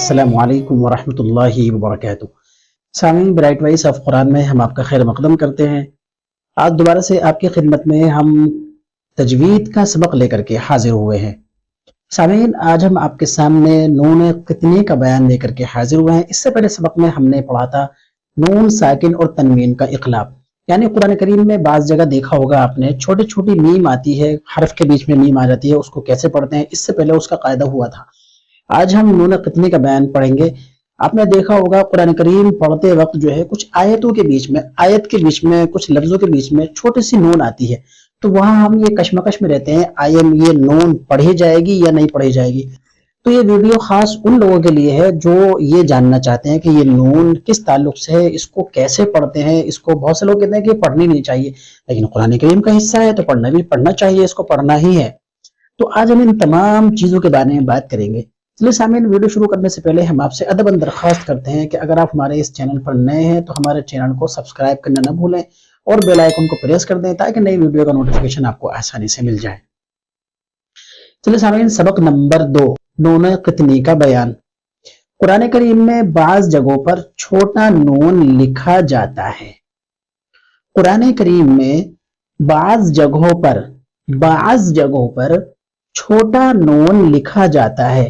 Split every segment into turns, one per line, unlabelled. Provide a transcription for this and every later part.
السلام علیکم ورحمۃ اللہ وبرکاتہ۔ سامعین، برائٹ وائس آف قرآن میں ہم آپ کا خیر مقدم کرتے ہیں۔ آج دوبارہ سے آپ کی خدمت میں ہم تجوید کا سبق لے کر کے حاضر ہوئے ہیں۔ سامعین، آج ہم آپ کے سامنے نون قطنی کا بیان لے کر کے حاضر ہوئے ہیں۔ اس سے پہلے سبق میں ہم نے پڑھا تھا نون ساکن اور تنوین کا اقلاب، یعنی قرآن کریم میں بعض جگہ دیکھا ہوگا آپ نے چھوٹی چھوٹی میم آتی ہے، حرف کے بیچ میں میم آ جاتی ہے، اس کو کیسے پڑھتے ہیں، اس سے پہلے اس کا قاعدہ ہوا تھا۔ آج ہم نون قطنی کا بیان پڑھیں گے۔ آپ نے دیکھا ہوگا قرآن کریم پڑھتے وقت جو ہے کچھ آیتوں کے بیچ میں، آیت کے بیچ میں، کچھ لفظوں کے بیچ میں چھوٹی سی نون آتی ہے، تو وہاں ہم یہ کشمکش میں رہتے ہیں یہ نون پڑھی جائے گی یا نہیں پڑھی جائے گی۔ تو یہ ویڈیو خاص ان لوگوں کے لیے ہے جو یہ جاننا چاہتے ہیں کہ یہ نون کس تعلق سے ہے، اس کو کیسے پڑھتے ہیں۔ اس کو بہت سے لوگ کہتے ہیں کہ پڑھنی نہیں چاہیے، لیکن قرآن کریم کا حصہ ہے تو پڑھنا چاہیے، اس کو پڑھنا ہی ہے۔ تو آج ہم ان تمام چیزوں کے بارے میں بات کریں گے۔ چلیے سامعین، ویڈیو شروع کرنے سے پہلے ہم آپ سے ادباً درخواست کرتے ہیں کہ اگر آپ ہمارے اس چینل پر نئے ہیں تو ہمارے چینل کو سبسکرائب کرنا نہ بھولیں اور بیل آئیکن کو پریس کر دیں تاکہ نئی ویڈیو کا نوٹیفیکیشن آپ کو آسانی سے مل جائے۔ چلیے سامعین، سبق نمبر 2، نون قطنی کا بیان۔ قرآن کریم میں بعض جگہوں پر چھوٹا نون لکھا جاتا ہے۔ قرآن کریم میں بعض جگہوں پر چھوٹا نون لکھا جاتا ہے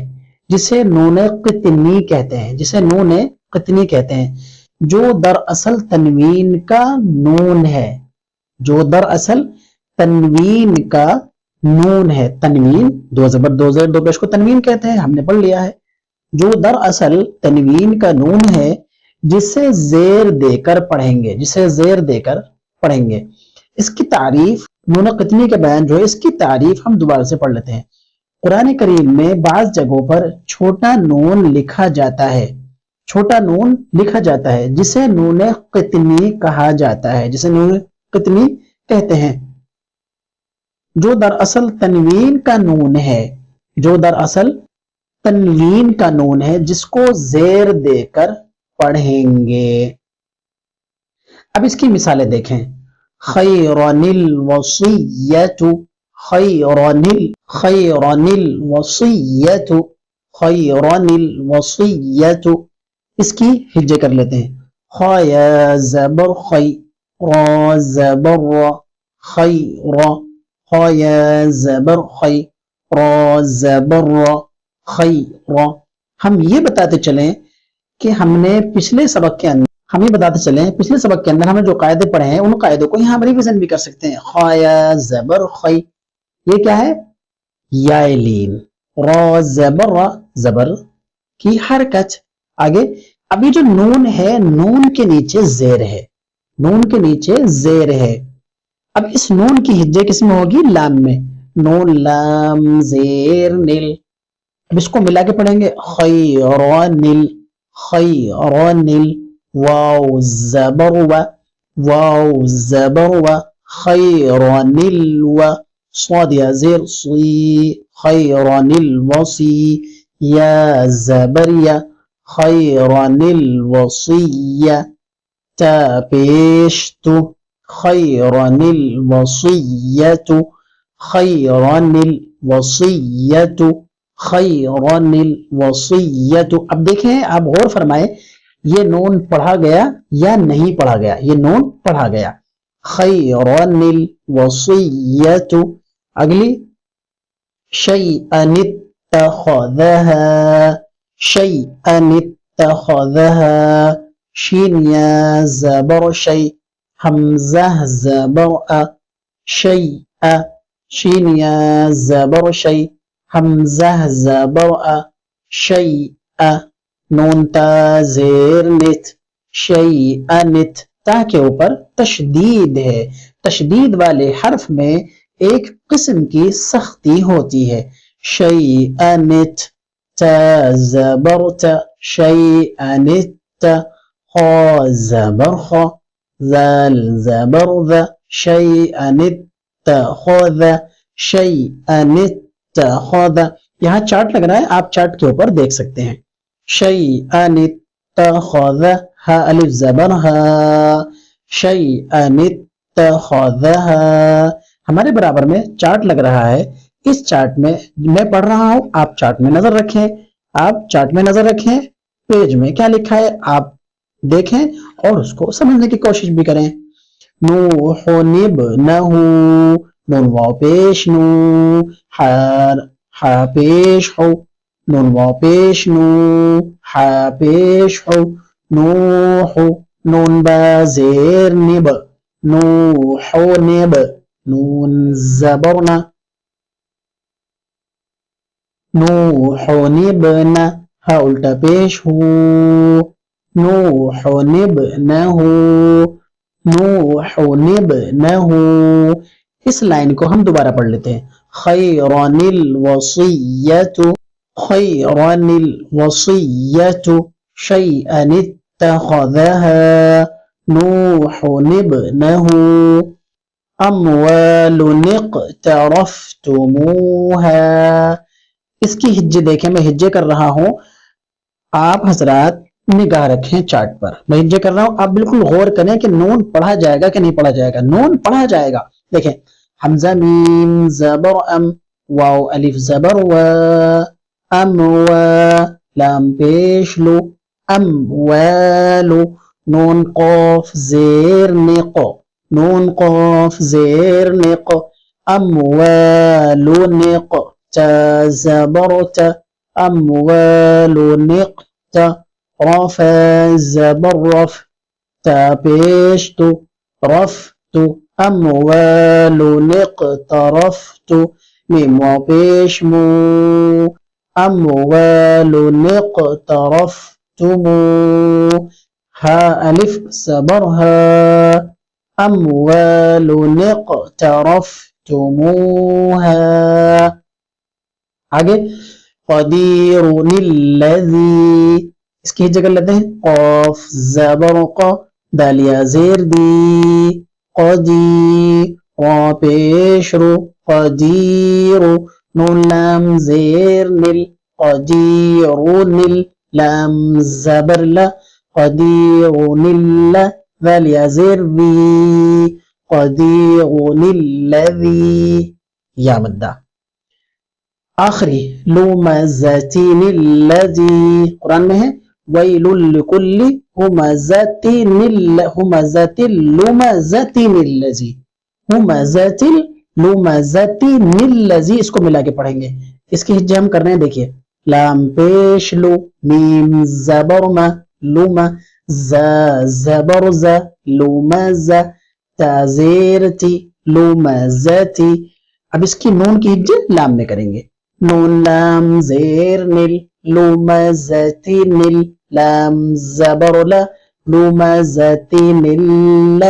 جسے نون قطنی کہتے ہیں، جو دراصل تنوین کا نون ہے۔ تنوین دو زبر دو زیر دو پیش کو تنوین کہتے ہیں، ہم نے پڑھ لیا ہے۔ جو دراصل تنوین کا نون ہے جسے زیر دے کر پڑھیں گے۔ اس کی تعریف، نون قطنی کے بیان جو ہے اس کی تعریف ہم دوبارہ سے پڑھ لیتے ہیں۔ قرآن کریم میں بعض جگہوں پر چھوٹا نون لکھا جاتا ہے جسے نون قطنی کہا جاتا ہے، کہتے ہیں، جو دراصل تنوین کا نون ہے جس کو زیر دے کر پڑھیں گے۔ اب اس کی مثالیں دیکھیں۔ خیرن الوصیۃ، خیرن الوصیۃ، اس کی ہجے کر لیتے ہیں۔ خیا زبر خی، را زبر را، خیر، خیا زبر خی، را زبر را، خیر۔ ہم یہ بتاتے چلیں کہ ہم نے پچھلے سبق کے اندر ہمیں جو قاعدے پڑھے ہیں ان قاعدوں کو یہاں ریویژن بھی کر سکتے ہیں۔ خیا زبر خی، یہ کیا ہے؟ یا لین۔ را زبر را، زبر کی حرکت۔ آگے، اب یہ جو نون ہے، نون کے نیچے زیر ہے۔ اب اس نون کی ہجے کس میں ہوگی؟ لام میں۔ نون لام زیر نل۔ اب اس کو ملا کے پڑھیں گے۔ خیرنل، خیرنل، واو زبر و، واو زبر و، خیرنل و، صاد یا زیر صی، خیرن الوصی، یا زبر یا، خیرن الوصی، تا پیش تو، خیرن الوصیۃ، خیرن الوصیۃ، خیرن الوصیۃ۔ اب دیکھیں، آپ غور فرمائیں، یہ نون پڑھا گیا یا نہیں پڑھا گیا؟ یہ نون پڑھا گیا۔ خیرن الوصیۃ۔ اگلی، شیئن اتخذہا، شیئن اتخذہا، شین یا زبر شی، حمزہ زبر ا، شیء، شین یا زبر شی، حمزہ زبر ا، شیء، نون تا زیر نت، شیئنت۔ تا کے اوپر تشدید ہے، تشدید والے حرف میں ایک قسم کی سختی ہوتی ہے۔ شیئنت، تا زبر تا، شیئنت، خا زبر خا، ذال زبر ذا، شیئنت تخذ، شیئنت تخذ۔ یہاں چارٹ لگ رہا ہے، آپ چارٹ کے اوپر دیکھ سکتے ہیں۔ شیئنت تخذ، ہا الف زبر ہا، شیئنت تخذہا۔ ہمارے برابر میں چارٹ لگ رہا ہے، اس چارٹ میں میں پڑھ رہا ہوں، آپ چارٹ میں نظر رکھیں۔ آپ چارٹ میں نظر رکھیں، پیج میں کیا لکھا ہے آپ دیکھیں اور اس کو سمجھنے کی کوشش بھی کریں. نوح ابنہ، نون واو پیش نو، ہا پیش ہو، نون واو پیش نو، ہا پیش ہو، نوح، نون با زیر نب، نوح نب، نون زبرنا، نوح ابنہ، ہا الٹا پیش ہو، نوح ابنہ، نوح ابنہ. اس لائن کو ہم دوبارہ پڑھ لیتے ہیں. خیرن الوصیۃ، خیرن الوصیۃ شیئا اتخذها نوح ابنہ. اموال اقترفتموها. اس کی ہجے دیکھیں، میں ہجے کر رہا ہوں، آپ حضرات نگاہ رکھیں چارٹ پر، میں ہجے کر رہا ہوں، آپ بالکل غور کریں کہ نون پڑھا جائے گا کہ نہیں پڑھا جائے گا. نون پڑھا جائے گا. دیکھیں، حمزہ میم زبر ام، واو الف زبر و، ام و، لام پیش لو، اموالو، نون قاف زیر نق، نون قاف زیر نق، اموالو نق، تا زبرت، اموال نقت، رفع زبر رف، تا پیش تو، رفت، اموال نقترفت، میم واو پیش مو، اموال نقترفتمو، ہا الف زبر ها، اموال نقترفتموها. آگے قدیر الذی، اس کی جگہ لیتے ہیں قاف زبر ق، دالیا زیر دی، قدیر، را پیش رو، قدیر، نون لام زیر نل، قدیر نل، لام زبر ل، قدیر نل، دالیا زیر دی، قدیر الذی، یا مدہ. آخری لمزتین الذی، قرآن میں ہے ویل لکل ہمزتین لمزتین الذی، ہمزتین لمزتین الذی، اس کو ملا کے پڑھیں گے. اس کی ہجے ہم کر رہے ہیں، دیکھیے لام پیش لو، میم زبر ما، لما، زا زبر زا، لمزا، تا زیر تی، لمزتی. اب اس کی نون کی ہجے لام میں کریں گے. نون لام زیر نل، لمزتین نل، لام زبر لا، لمزتین نل،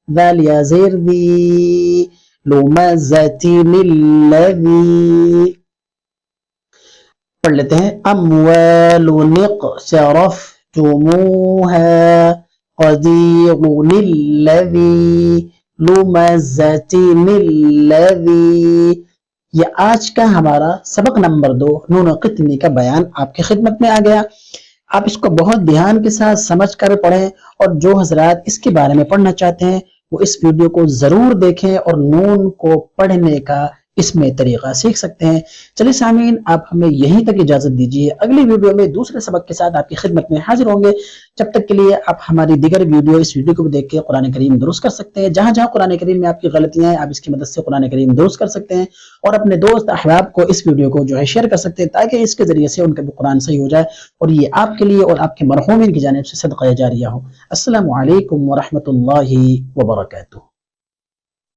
دالیا زیر دی، لمزتین الذی. پڑھ لیتے ہیں. اموال نقترفتموها قدیر الذی، لمزتین الذی. یہ آج کا ہمارا سبق نمبر 2 نون قطنی کا بیان آپ کی خدمت میں آ گیا. آپ اس کو بہت دھیان کے ساتھ سمجھ کر پڑھیں، اور جو حضرات اس کے بارے میں پڑھنا چاہتے ہیں وہ اس ویڈیو کو ضرور دیکھیں اور نون کو پڑھنے کا اس میں طریقہ سیکھ سکتے ہیں. چلیے سامعین، آپ ہمیں یہیں تک اجازت دیجیے، اگلی ویڈیو میں دوسرے سبق کے ساتھ آپ کی خدمت میں حاضر ہوں گے. جب تک کے لیے آپ ہماری دیگر ویڈیو، اس ویڈیو کو بھی دیکھ کے قرآن کریم درست کر سکتے ہیں. جہاں جہاں قرآن کریم میں آپ کی غلطیاں ہیں، آپ اس کی مدد سے قرآن کریم درست کر سکتے ہیں، اور اپنے دوست احباب کو اس ویڈیو کو جو ہے شیئر کر سکتے ہیں، تاکہ اس کے ذریعے سے ان کا بھی قرآن صحیح ہو جائے، اور یہ آپ کے لیے اور آپ کے مرحومین کی جانب سے صدقہ جاریہ ہو. السلام علیکم ورحمۃ اللہ وبرکاتہ.